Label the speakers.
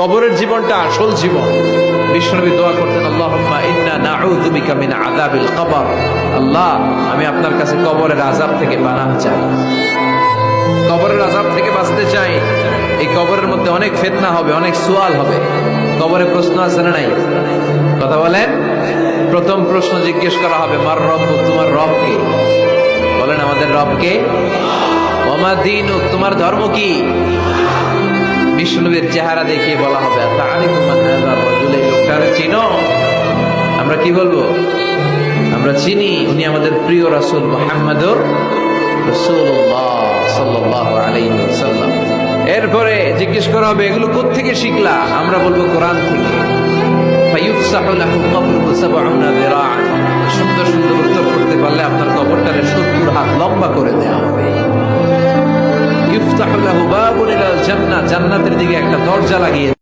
Speaker 1: কবরের জীবনটা আসল জীবন। বিশ্বনবী দোয়া করতেন, আল্লাহুম্মা ইন্না নাউযু বিকা মিন আযাবিল কবর। আল্লাহ, আমি আপনার কাছে কবরের আযাব থেকে পানাহ চাই, কবরের আযাব থেকে বাঁচতে চাই। এই কবরের মধ্যে অনেক ফিতনা হবে, অনেক সুয়াল হবে। কবরে প্রশ্ন আছে না নাই? কথা বলেন। প্রথম প্রশ্ন জিজ্ঞেস করা হবে, মার রব্বুক, তোমার রব কে? বলেন, আমাদের রব কে? ওয়া মা দীনুক, তোমার ধর্ম কি? বিশ্বনবীর চেহারা দেখিয়ে বলা হবে, তাআরিফু মান হাযা রাজুল, এই লোকটারে চিনো? আমরা কি বলবো? আমরা চিনি, উনি আমাদের প্রিয় রাসূল মুহাম্মদুর রাসূলুল্লাহ সাল্লাল্লাহু আলাইহি ওয়াসাল্লাম। এরপরে জিজ্ঞেস করা হবে, এগুলো কোত্থেকে শিখলা? আমরা বলবো কোরআন থেকে। ফায়ুফসাহু লাহু কবরুহু ৭০ যিরাআন, সুন্দর সুন্দর উত্তর করতে পারলে আপনার কবরটারে ৭০ হাত লম্বা করে দেয়া হবে। ইফতাহু লাহু বাবুন ইলাল জান্নাহ, জান্নাতের দিকে একটা দরজা লাগিয়ে